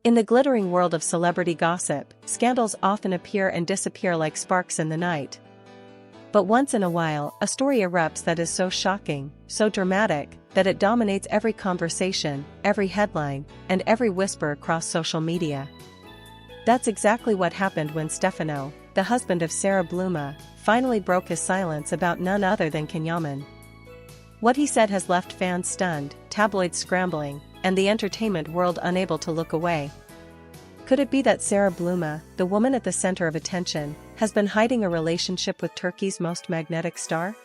In the glittering world of celebrity gossip, scandals often appear and disappear like sparks in the night. But once in a while, a story erupts that is so shocking, so dramatic, that it dominates every conversation, every headline, and every whisper across social media. That's exactly what happened when Stefano, the husband of Sara Bluma, finally broke his silence about none other than CanYaman. What he said has left fans stunned, tabloids scrambling, and the entertainment world unable to look away. Could it be that Sara Bluma, the woman at the center of attention, has been hiding a relationship with Turkey's most magnetic star?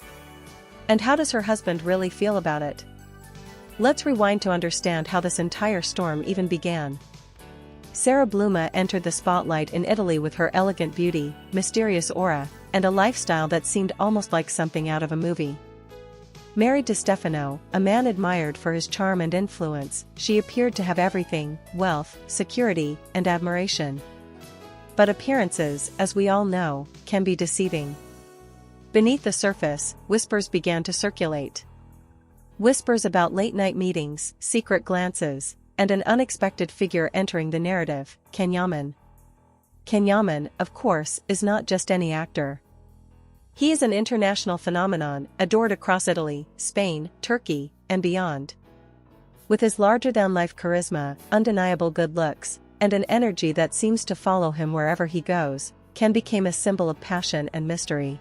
And how does her husband really feel about it? Let's rewind to understand how this entire storm even began. Sara Bluma entered the spotlight in Italy with her elegant beauty, mysterious aura, and a lifestyle that seemed almost like something out of a movie. Married to Stephano, a man admired for his charm and influence, she appeared to have everything: wealth, security, and admiration. But appearances, as we all know, can be deceiving. Beneath the surface, whispers began to circulate. Whispers about late-night meetings, secret glances, and an unexpected figure entering the narrative: CanYaman. CanYaman, of course, is not just any actor. He is an international phenomenon, adored across Italy, Spain, Turkey, and beyond. With his larger-than-life charisma, undeniable good looks, and an energy that seems to follow him wherever he goes, Can became a symbol of passion and mystery.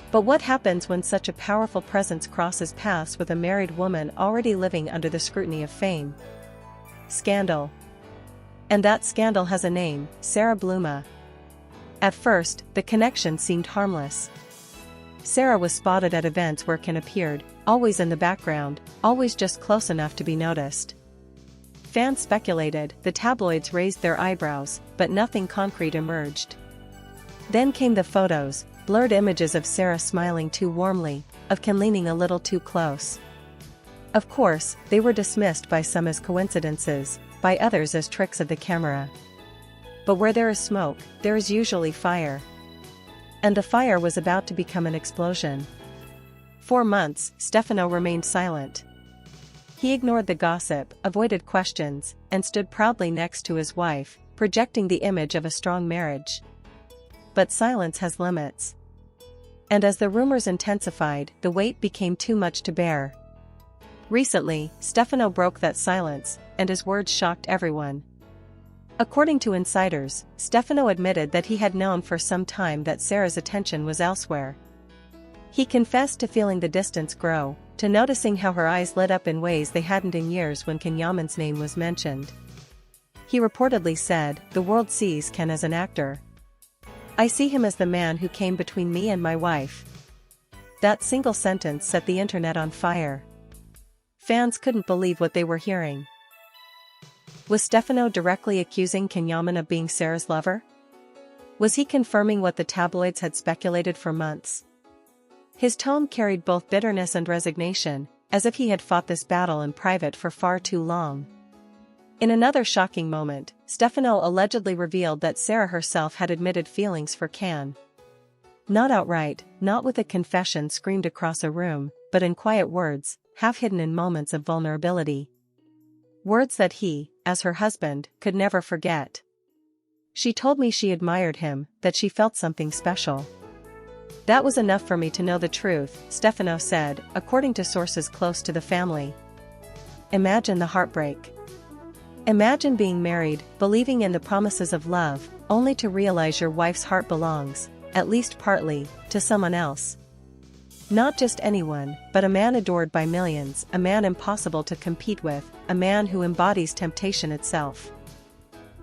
But what happens when such a powerful presence crosses paths with a married woman already living under the scrutiny of fame? Scandal. And that scandal has a name: Sara Bluma. At first, the connection seemed harmless. Sara was spotted at events where Can appeared, always in the background, always just close enough to be noticed. Fans speculated, the tabloids raised their eyebrows, but nothing concrete emerged. Then came the photos, blurred images of Sara smiling too warmly, of Can leaning a little too close. Of course, they were dismissed by some as coincidences, by others as tricks of the camera. But where there is smoke, there is usually fire. And the fire was about to become an explosion. For months, Stephano remained silent. He ignored the gossip, avoided questions, and stood proudly next to his wife, projecting the image of a strong marriage. But silence has limits. And as the rumors intensified, the weight became too much to bear. Recently, Stephano broke that silence, and his words shocked everyone. According to insiders, Stefano admitted that he had known for some time that Sara's attention was elsewhere. He confessed to feeling the distance grow, to noticing how her eyes lit up in ways they hadn't in years when CanYaman's name was mentioned. He reportedly said, "The world sees Can as an actor. I see him as the man who came between me and my wife." That single sentence set the internet on fire. Fans couldn't believe what they were hearing. Was Stefano directly accusing CanYaman of being Sara's lover? Was he confirming what the tabloids had speculated for months? His tone carried both bitterness and resignation, as if he had fought this battle in private for far too long. In another shocking moment, Stefano allegedly revealed that Sara herself had admitted feelings for Can. Not outright, not with a confession screamed across a room, but in quiet words, half hidden in moments of vulnerability. Words that he, as her husband, could never forget. "She told me she admired him, that she felt something special. That was enough for me to know the truth," Stefano said, according to sources close to the family. Imagine the heartbreak. Imagine being married, believing in the promises of love, only to realize your wife's heart belongs, at least partly, to someone else. Not just anyone, but a man adored by millions, a man impossible to compete with, a man who embodies temptation itself.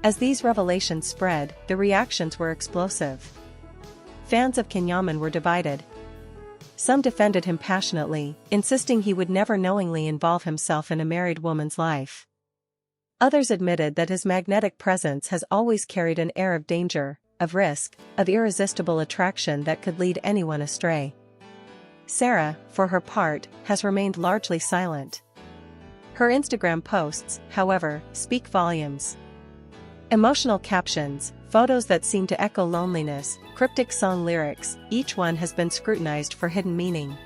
As these revelations spread, the reactions were explosive. Fans of CanYaman were divided. Some defended him passionately, insisting he would never knowingly involve himself in a married woman's life. Others admitted that his magnetic presence has always carried an air of danger, of risk, of irresistible attraction that could lead anyone astray. Sara, for her part, has remained largely silent. Her Instagram posts, however, speak volumes. Emotional captions, photos that seem to echo loneliness, cryptic song lyrics, each one has been scrutinized for hidden meaning.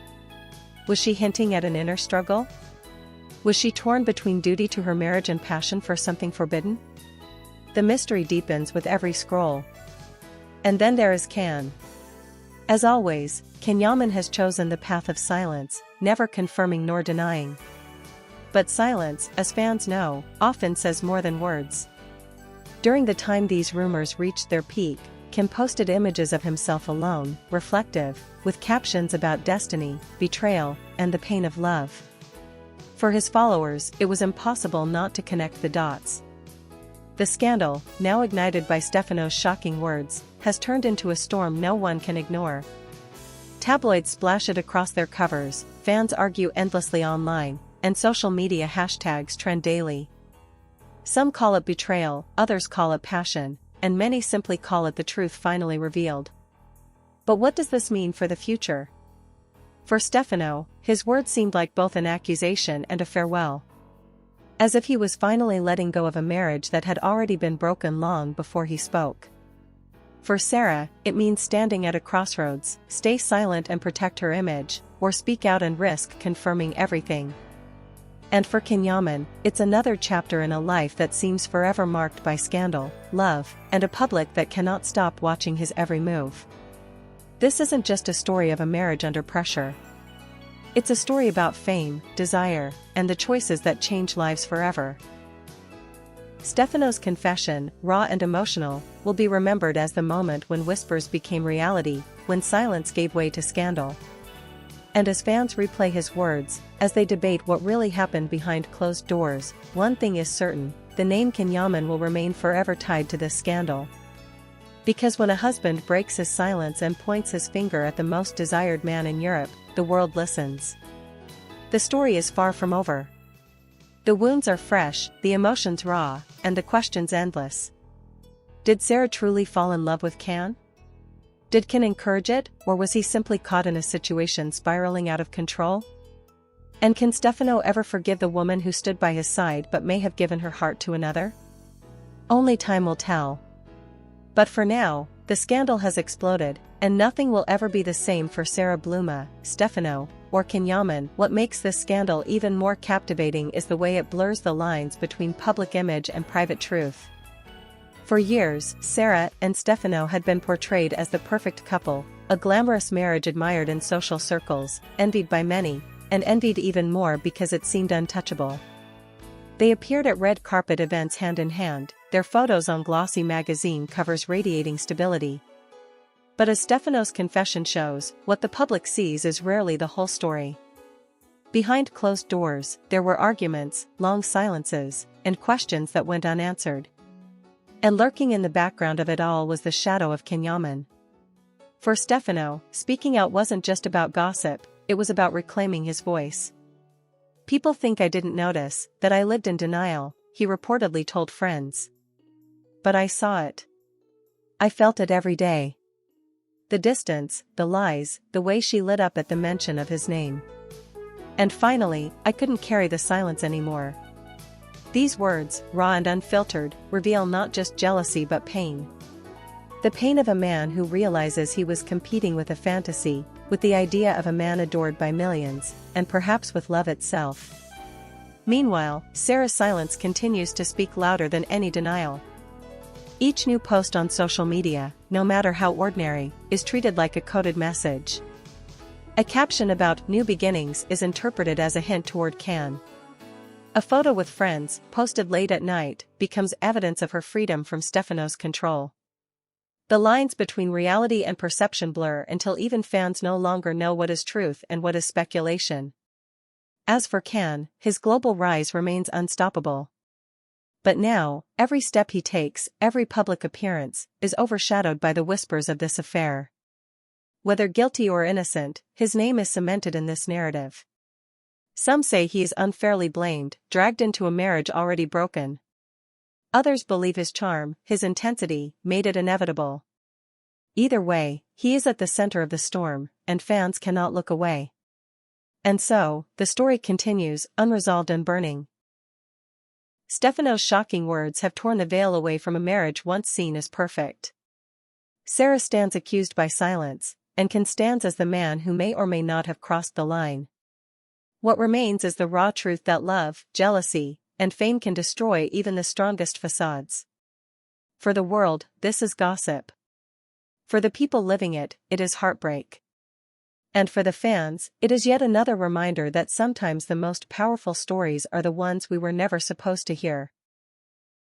Was she hinting at an inner struggle? Was she torn between duty to her marriage and passion for something forbidden? The mystery deepens with every scroll. And then there is Can. As always, CanYaman has chosen the path of silence, never confirming nor denying. But silence, as fans know, often says more than words. During the time these rumors reached their peak, Can posted images of himself alone, reflective, with captions about destiny, betrayal, and the pain of love. For his followers, it was impossible not to connect the dots. The scandal, now ignited by Stephano's shocking words, has turned into a storm no one can ignore. Tabloids splash it across their covers, fans argue endlessly online, and social media hashtags trend daily. Some call it betrayal, others call it passion, and many simply call it the truth finally revealed. But what does this mean for the future? For Stephano, his words seemed like both an accusation and a farewell. As if he was finally letting go of a marriage that had already been broken long before he spoke. For Sara, it means standing at a crossroads, stay silent and protect her image, or speak out and risk confirming everything. And for CanYaman, it's another chapter in a life that seems forever marked by scandal, love, and a public that cannot stop watching his every move. This isn't just a story of a marriage under pressure. It's a story about fame, desire, and the choices that change lives forever. Stephano's confession, raw and emotional, will be remembered as the moment when whispers became reality, when silence gave way to scandal. And as fans replay his words, as they debate what really happened behind closed doors, one thing is certain: the name CanYaman will remain forever tied to this scandal. Because when a husband breaks his silence and points his finger at the most desired man in Europe, the world listens. The story is far from over. The wounds are fresh, the emotions raw, and the questions endless. Did Sara truly fall in love with Can? Did Can encourage it, or was he simply caught in a situation spiraling out of control? And can Stephano ever forgive the woman who stood by his side but may have given her heart to another? Only time will tell. But for now, the scandal has exploded, and nothing will ever be the same for Sara, Bluma, Stephano, or CanYaman. What makes this scandal even more captivating is the way it blurs the lines between public image and private truth. For years, Sara and Stephano had been portrayed as the perfect couple, a glamorous marriage admired in social circles, envied by many, and envied even more because it seemed untouchable. They appeared at red carpet events hand in hand, their photos on glossy magazine covers radiating stability. But as Stephano's confession shows, what the public sees is rarely the whole story. Behind closed doors, there were arguments, long silences, and questions that went unanswered. And lurking in the background of it all was the shadow of CanYaman. For Stephano, speaking out wasn't just about gossip, it was about reclaiming his voice. "People think I didn't notice, that I lived in denial," he reportedly told friends. "But I saw it. I felt it every day. The distance, the lies, the way she lit up at the mention of his name. And finally, I couldn't carry the silence anymore." These words, raw and unfiltered, reveal not just jealousy but pain. The pain of a man who realizes he was competing with a fantasy, with the idea of a man adored by millions, and perhaps with love itself. Meanwhile, Sara's silence continues to speak louder than any denial. Each new post on social media, no matter how ordinary, is treated like a coded message. A caption about new beginnings is interpreted as a hint toward Can. A photo with friends, posted late at night, becomes evidence of her freedom from Stephano's control. The lines between reality and perception blur until even fans no longer know what is truth and what is speculation. As for Can, his global rise remains unstoppable. But now, every step he takes, every public appearance, is overshadowed by the whispers of this affair. Whether guilty or innocent, his name is cemented in this narrative. Some say he is unfairly blamed, dragged into a marriage already broken. Others believe his charm, his intensity, made it inevitable. Either way, he is at the center of the storm, and fans cannot look away. And so, the story continues, unresolved and burning. Stephano's shocking words have torn the veil away from a marriage once seen as perfect. Sara stands accused by silence, and Can stands as the man who may or may not have crossed the line. What remains is the raw truth that love, jealousy, and fame can destroy even the strongest facades. For the world, this is gossip. For the people living it, it is heartbreak. And for the fans, it is yet another reminder that sometimes the most powerful stories are the ones we were never supposed to hear.